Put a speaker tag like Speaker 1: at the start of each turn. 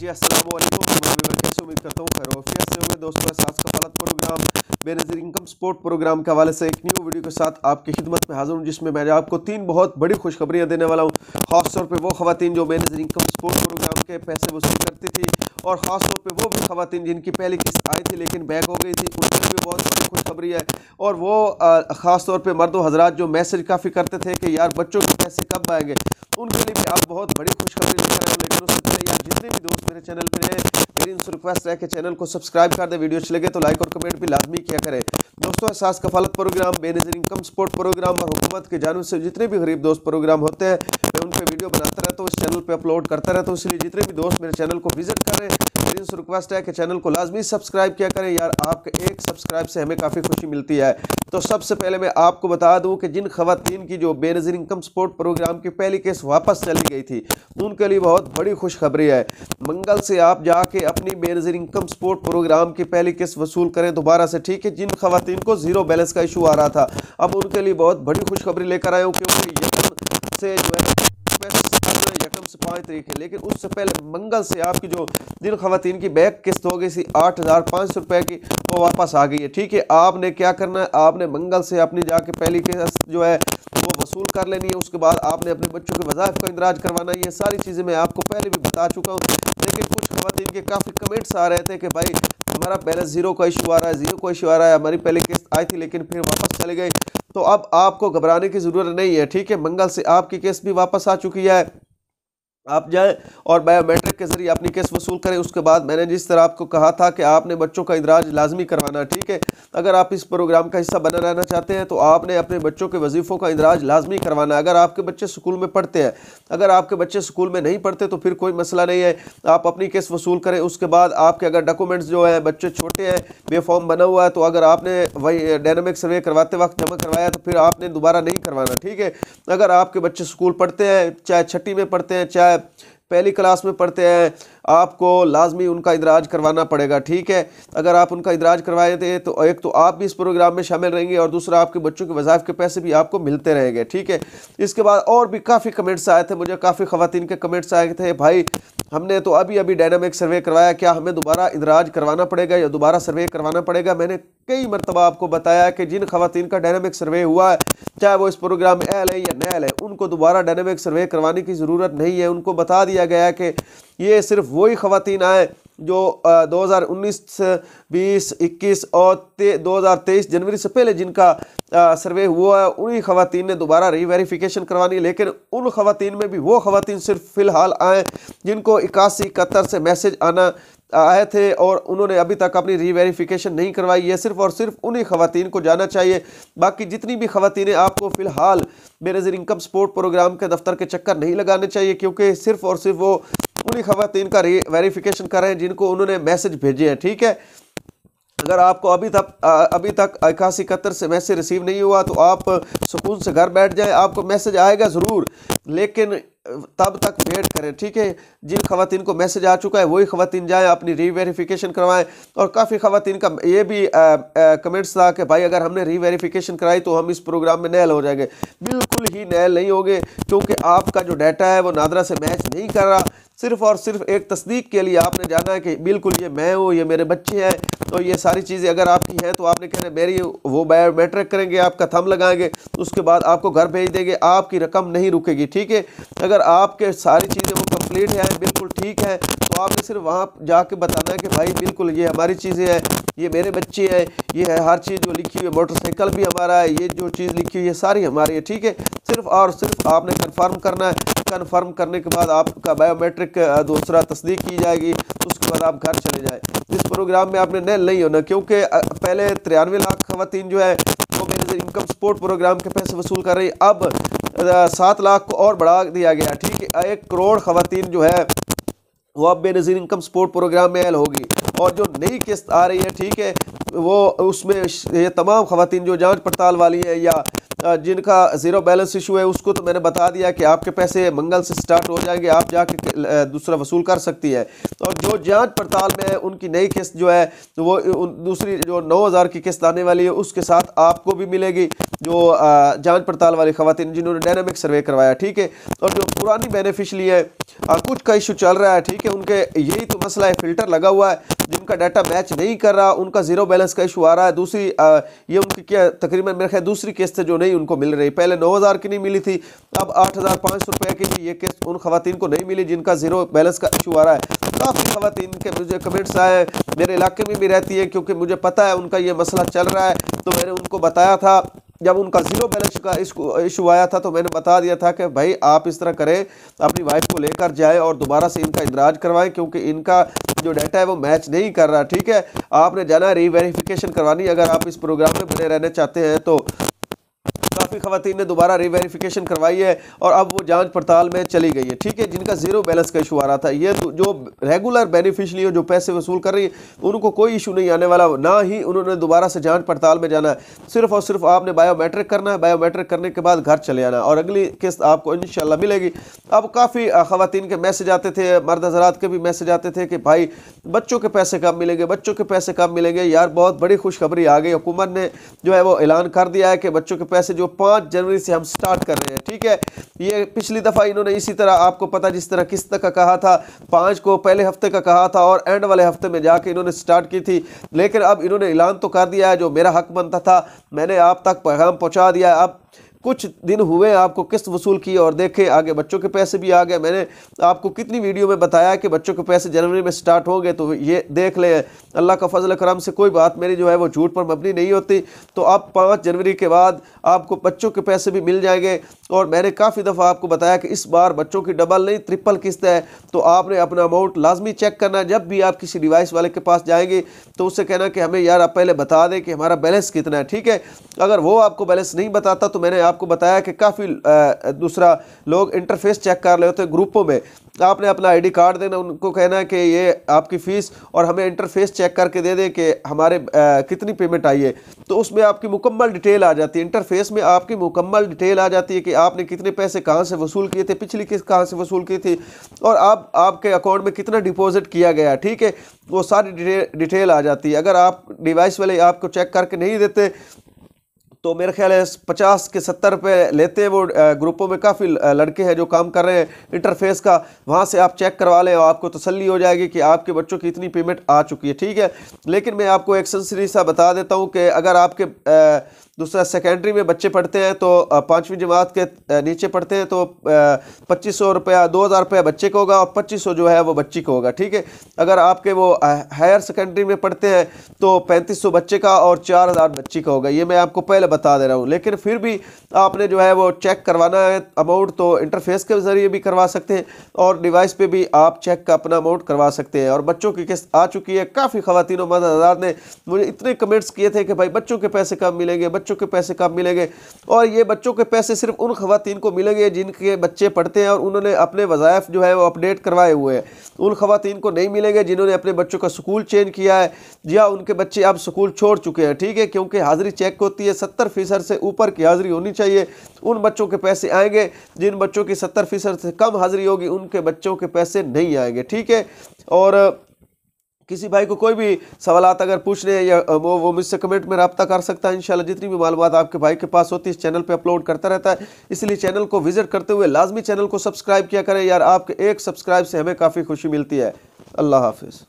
Speaker 1: जी अस्सलाम वालेकुम। कैसे उम्मीद करता हूँ खैरियत से होंगे दोस्तों। Ehsaas Kafalat programme Benazir income support programme के हवाले से एक न्यू वीडियो के साथ आपकी खिदमत में हाजिर हूँ, जिसमें मैं आपको 3 बहुत बड़ी खुशखबरियाँ देने वाला हूँ। ख़ास तौर पे वो ख़वातीन जो बेनज़ीर इनकम सपोर्ट प्रोग्राम के पैसे वसूल करती थी, और ख़ास तौर पे वो भी ख़वातीन जिनकी पहली किस्त आई थी लेकिन बैक हो गई थी, उनके लिए भी बहुत बड़ी खुशखबरी है। और वो ख़ास तौर पे मर्द हज़रात जो मैसेज काफ़ी करते थे कि यार बच्चों के पैसे कब आएंगे, उनके लिए भी आप बहुत बड़ी खुशखबरी लेकर आए हो। लेकिन उससे पहले यार जितने भी दोस्त मेरे चैनल पर हैं, मेरी इनसे रिक्वेस्ट है कि चैनल को सब्सक्राइब कर दे, वीडियो अच्छी लगे तो लाइक और कमेंट भी लाजमी किया करें। दोस्तों, Ehsaas Kafalat programme Benazir income support programme और हुकूमत की जानिब से जितने भी गरीब दोस्त प्रोग्राम होते हैं, मैं उन पर वीडियो बनाता रहता हूँ, इस चैनल पे अपलोड करता रहता हूँ। इसलिए जितने भी दोस्त मेरे चैनल को विजिट करें, मेरी इनसे रिक्वेस्ट है कि चैनल को लाजमी सब्सक्राइब किया करें। यार आपके एक सब्सक्राइब से हमें काफ़ी खुशी मिलती है। तो सबसे पहले मैं आपको बता दूं कि जिन खवातीन की जो बेनज़ीर इनकम सपोर्ट प्रोग्राम की पहली केस वापस चली गई थी, उनके लिए बहुत बड़ी खुशखबरी है। मंगल से आप जाके अपनी बेनज़ीर इनकम सपोर्ट प्रोग्राम की पहली किस्त वसूल करें दोबारा से, ठीक है। जिन खवातीन को ज़ीरो बैलेंस का इशू आ रहा था, अब उनके लिए बहुत बड़ी खुशखबरी लेकर आया हूँ, क्योंकि यकम से जो है यकम से 5 तारीख है, लेकिन उससे पहले मंगल से आपकी जो जिन खवातीन की बैक किस्त हो गई थी 8,500 रुपये की, वो वापस आ गई है, ठीक है। आपने क्या करना है, आपने मंगल से अपनी जाके पहली किस्त जो है वो वसूल कर लेनी है। उसके बाद आपने अपने बच्चों के वज़ाइफ का इंदराज करवाना है। ये सारी चीज़ें मैं आपको पहले भी बता चुका हूँ, लेकिन कुछ खवातीन के काफ़ी कमेंट्स आ रहे थे कि भाई हमारा बैलेंस ज़ीरो का इशू आ रहा है, ज़ीरो का इशू आ रहा है, हमारी पहली किस्त आई थी लेकिन फिर वापस चली गई। तो अब आपको घबराने की ज़रूरत नहीं है, ठीक है। मंगल से आपकी किस्त भी वापस आ चुकी है। आप जाएं और बायोमेट्रिक के जरिए अपनी केस वसूल करें। उसके बाद मैंने जिस तरह आपको कहा था कि आपने बच्चों का इंदराज लाजमी करवाना, ठीक है। अगर आप इस प्रोग्राम का हिस्सा बना रहना चाहते हैं तो आपने अपने बच्चों के वजीफ़ों का इंदराज लाजमी करवाना। अगर आपके बच्चे स्कूल में पढ़ते हैं, अगर आपके बच्चे स्कूल में नहीं पढ़ते तो फिर कोई मसला नहीं है, आप अपनी केस वसूल करें। उसके बाद आपके अगर डॉक्यूमेंट्स जो है, बच्चे छोटे हैं, बेफॉर्म बना हुआ है, तो अगर आपने वही डायनामिक सर्वे करवाते वक्त जमा करवाया तो फिर आपने दोबारा नहीं करवाना, ठीक है। अगर आपके बच्चे स्कूल पढ़ते हैं, चाहे छठी में पढ़ते हैं, चाहे पहली क्लास में पढ़ते हैं, आपको लाजमी उनका इंदराज करवाना पड़ेगा, ठीक है। अगर आप उनका इंदराज करवाए थे तो एक तो आप भी इस प्रोग्राम में शामिल रहेंगे और दूसरा आपके बच्चों के वज़ाइफ के पैसे भी आपको मिलते रहेंगे, ठीक है। इसके बाद और भी काफ़ी कमेंट्स आए थे, मुझे काफ़ी ख़वातीन के कमेंट्स आए थे, भाई हमने तो अभी अभी डायनामिक सर्वे करवाया, क्या हमें दोबारा इंदराज करवाना पड़ेगा या दोबारा सर्वे करवाना पड़ेगा। मैंने कई मरतबा आपको बताया कि जिन ख़वातीन का डायनामिक सर्वे हुआ है, चाहे वो इस प्रोग्राम में अहल है या नहल है, उनको दोबारा डायनामिक सर्वे करवाने की ज़रूरत नहीं है। उनको बता दिया गया है कि ये सिर्फ वही ख़वातीन आए जो 2019, 20, 21 और 2023 जनवरी से पहले जिनका सर्वे हुआ है, उन्हीं ख़वातीन ने दोबारा रीवेरिफिकेशन करवानी है। लेकिन उन ख़वातीन में भी वो ख़वातीन सिर्फ फ़िलहाल आए जिनको 81-71 से मैसेज आए थे और उन्होंने अभी तक अपनी रीवेरिफिकेशन नहीं करवाई है। सिर्फ और सिर्फ उन्हीं ख़वातीन को जाना चाहिए। बाकी जितनी भी ख़वातीनें, आपको फ़िलहाल बेनज़ीर इनकम सपोर्ट प्रोग्राम के दफ्तर के चक्कर नहीं लगाने चाहिए, क्योंकि सिर्फ और सिर्फ वो उन्हीं ख़वातीन का वेरिफिकेशन कर रहे हैं जिनको उन्होंने मैसेज भेजे हैं, ठीक है। अगर आपको अभी तक 81-71 से मैसेज रिसीव नहीं हुआ तो आप सुकून से घर बैठ जाएं, आपको मैसेज आएगा ज़रूर, लेकिन तब तक वेट करें, ठीक है। जिन ख़वातीन को मैसेज आ चुका है वही ख़वातीन जाएं, अपनी रीवेरिफिकेशन करवाएं। और काफ़ी ख़वातीन का ये भी कमेंट्स था कि भाई अगर हमने रीवेरिफिकेशन कराई तो हम इस प्रोग्राम में नैल हो जाएंगे। बिल्कुल ही नैल नहीं होंगे, क्योंकि आपका जो डाटा है वो नादरा से मैच नहीं कर रहा। सिर्फ और सिर्फ एक तस्दीक के लिए आपने जाना है कि बिल्कुल ये मैं हूँ, ये मेरे बच्चे हैं, तो ये सारी चीज़ें अगर आपकी हैं तो आपने कहना मेरी, वो बायोमेट्रिक करेंगे, आपका थंब लगाएंगे, उसके बाद आपको घर भेज देंगे, आपकी रकम नहीं रुकेगी, ठीक है। अगर आपके सारी चीज़ें वो कंप्लीट हैं, बिल्कुल ठीक है, तो आपने सिर्फ वहाँ जाके बताना है कि भाई बिल्कुल ये हमारी चीज़ें हैं, ये मेरे बच्चे हैं, ये है हर चीज़ जो लिखी हुई है, मोटरसाइकिल भी हमारा है, ये जो चीज़ लिखी हुई है सारी हमारी है, ठीक है। सिर्फ और सिर्फ आपने कन्फर्म करना है। कन्फर्म करने के बाद आपका बायोमेट्रिक दूसरा तस्दीक की जाएगी, उसके बाद आप घर चले जाए। इस प्रोग्राम में आपने नैल नहीं होना, क्योंकि पहले 93 लाख ख़वातीन जो है वो बेनज़ीर इनकम सपोर्ट प्रोग्राम के पैसे वसूल कर रही है। अब 7 लाख को और बढ़ा दिया गया, ठीक है। 1 करोड़ ख़वातीन जो है वो अब बेनज़ीर इनकम सपोर्ट प्रोग्राम में ऐड होगी। और जो नई किस्त आ रही है, ठीक है, वो उसमें ये तमाम ख़वातीन जो जांच पड़ताल वाली है या जिनका ज़ीरो बैलेंस इशू है, उसको तो मैंने बता दिया कि आपके पैसे मंगल से स्टार्ट हो जाएंगे, आप जाके दूसरा वसूल कर सकती है। और जो जांच पड़ताल में है उनकी नई किस्त जो है तो वो दूसरी जो 9,000 की किस्त आने वाली है उसके साथ आपको भी मिलेगी। जो जांच पड़ताल वाली खवातीन जिन्होंने डायनामिक सर्वे करवाया, ठीक है। और जो पुरानी बेनिफिशली है कुछ का इशू चल रहा है, ठीक है, उनके यही तो मसला है, फिल्टर लगा हुआ है, जिनका डाटा मैच नहीं कर रहा उनका जीरो बैलेंस का इशू आ रहा है। दूसरी ये उनकी क्या तकरीबन मेरे ख्याल दूसरी किस्त है जो नहीं उनको मिल रही, पहले 9,000 की नहीं मिली थी, अब 8,500 रुपये की भी ये किस्त उन खवातीन को नहीं मिली जिनका जीरो बैलेंस का इशू आ रहा है। काफ़ी खवातीन के मुझे कमेंट्स आए, मेरे इलाके में भी रहती है, क्योंकि मुझे पता है उनका ये मसला चल रहा है, तो मैंने उनको बताया था जब उनका जीरो बैलेंस का इशू आया था, तो मैंने बता दिया था कि भाई आप इस तरह करें, अपनी वाइफ को लेकर जाए और दोबारा से इनका इंदराज करवाएं, क्योंकि इनका जो डाटा है वो मैच नहीं कर रहा, ठीक है। आपने जाना रीवेरिफिकेशन करवानी, अगर आप इस प्रोग्राम में बने रहना चाहते हैं तो काफ़ी खवातीन ने दोबारा रीवेरिफिकेशन करवाई है और अब वो जांच पड़ताल में चली गई है, ठीक है, जिनका जीरो बैलेंस का इशू आ रहा था। ये जो रेगुलर बेनिफिशरी हो जो पैसे वसूल कर रही है उनको कोई इशू नहीं आने वाला, ना ही उन्होंने दोबारा से जांच पड़ताल में जाना है, सिर्फ और सिर्फ आपने बायोमेट्रिक करना है, बायोमेट्रिक करने के बाद घर चले आना और अगली किस्त आपको इंशाल्लाह मिलेगी। अब काफ़ी खवातीन के मैसेज आते थे, मर्द हजरात के भी मैसेज आते थे कि भाई बच्चों के पैसे कब मिलेंगे, बच्चों के पैसे कब मिलेंगे। यार बहुत बड़ी खुशखबरी आ गई, हुकूमत ने जो है वो ऐलान कर दिया है कि बच्चों के पैसे जो 5 जनवरी से हम स्टार्ट कर रहे हैं, ठीक है। ये पिछली दफ़ा इन्होंने इसी तरह आपको पता जिस तरह किस्त का कहा था 5 को पहले हफ्ते का कहा था और एंड वाले हफ्ते में जाके इन्होंने स्टार्ट की थी, लेकिन अब इन्होंने ऐलान तो कर दिया है, जो मेरा हक बनता था मैंने आप तक पैगाम पहुंचा दिया। अब कुछ दिन हुए आपको किस्त वसूल की और देखे आगे बच्चों के पैसे भी आ गए। मैंने आपको कितनी वीडियो में बताया कि बच्चों के पैसे जनवरी में स्टार्ट होंगे, तो ये देख ले, अल्लाह का फजल करम से कोई बात मेरी जो है वो झूठ पर मबनी नहीं होती। तो अब 5 जनवरी के बाद आपको बच्चों के पैसे भी मिल जाएंगे और मैंने काफ़ी दफ़ा आपको बताया कि इस बार बच्चों की डबल नहीं ट्रिपल किस्त है, तो आपने अपना अमाउंट लाजमी चेक करना। जब भी आप किसी डिवाइस वाले के पास जाएंगे तो उससे कहना कि हमें यार आप पहले बता दें कि हमारा बैलेंस कितना है, ठीक है। अगर वो आपको बैलेंस नहीं बताता तो मैंने आपको बताया कि काफ़ी दूसरा लोग इंटरफेस चेक कर रहे होते हैं ग्रुपों में, आपने अपना आईडी कार्ड देना, उनको कहना है कि ये आपकी फ़ीस और हमें इंटरफेस चेक करके दे दे कि हमारे कितनी पेमेंट आई है, तो उसमें आपकी मुकम्मल डिटेल आ जाती है। इंटरफेस में आपकी मुकम्मल डिटेल आ जाती है कि आपने कितने पैसे कहाँ से वसूल किए थे, पिछली किस्त कहाँ से वसूल की थी और आप आपके अकाउंट में कितना डिपॉजिट किया गया, ठीक है, वो सारी डिटेल आ जाती है। अगर आप डिवाइस वाले आपको चेक करके नहीं देते तो मेरे ख्याल है 50 के 70 रुपये लेते हैं वो। ग्रुपों में काफ़ी लड़के हैं जो काम कर रहे हैं इंटरफेस का, वहाँ से आप चेक करवा लें और आपको तसल्ली हो जाएगी कि आपके बच्चों की इतनी पेमेंट आ चुकी है, ठीक है। लेकिन मैं आपको एक सेंसरी सा बता देता हूँ कि अगर आपके दूसरा सेकेंडरी में बच्चे पढ़ते हैं तो 5वीं जमात के नीचे पढ़ते हैं तो 2500 रुपया 2,000 रुपया बच्चे को होगा और 2500 जो है वो बच्ची को होगा, ठीक है। अगर आपके वो हायर सेकेंडरी में पढ़ते हैं तो 3500 बच्चे का और 4,000 बच्ची का होगा, ये मैं आपको पहले बता दे रहा हूँ। लेकिन फिर भी आपने जो है वो चेक करवाना है अमाउंट, तो इंटरफेस के ज़रिए भी करवा सकते हैं और डिवाइस पे भी आप चेक का अपना अमाउंट करवा सकते हैं। और बच्चों की किस्त आ चुकी है। काफ़ी ख़वातीन मर्द हज़रात ने मुझे इतने कमेंट्स किए थे कि भाई बच्चों के पैसे कब मिलेंगे, बच्चों के पैसे कब मिलेंगे। और ये बच्चों के पैसे सिर्फ उन ख़वातीन को मिलेंगे जिनके बच्चे पढ़ते हैं और उन्होंने अपने वज़ाइफ जो है वो अपडेट करवाए हुए हैं। उन ख़वातीन को नहीं मिलेंगे जिन्होंने अपने बच्चों का स्कूल चेंज किया है या उनके बच्चे अब स्कूल छोड़ चुके हैं, ठीक है, क्योंकि हाज़िरी चेक होती है 70% से ऊपर की हाज़िरी होनी चाहिए, उन बच्चों के पैसे आएंगे। जिन बच्चों की 70% से कम हाज़िरी होगी उनके बच्चों के पैसे नहीं आएंगे, ठीक है। और किसी भाई को कोई भी सवालात अगर पूछने हैं या वो मुझसे कमेंट में रब्ता कर सकता है। इंशाल्लाह जितनी भी मालूमात आपके भाई के पास होती है इस चैनल पे अपलोड करता रहता है, इसलिए चैनल को विजिट करते हुए लाजमी चैनल को सब्सक्राइब किया करें यार। आपके एक सब्सक्राइब से हमें काफ़ी खुशी मिलती है। अल्लाह हाफिज़।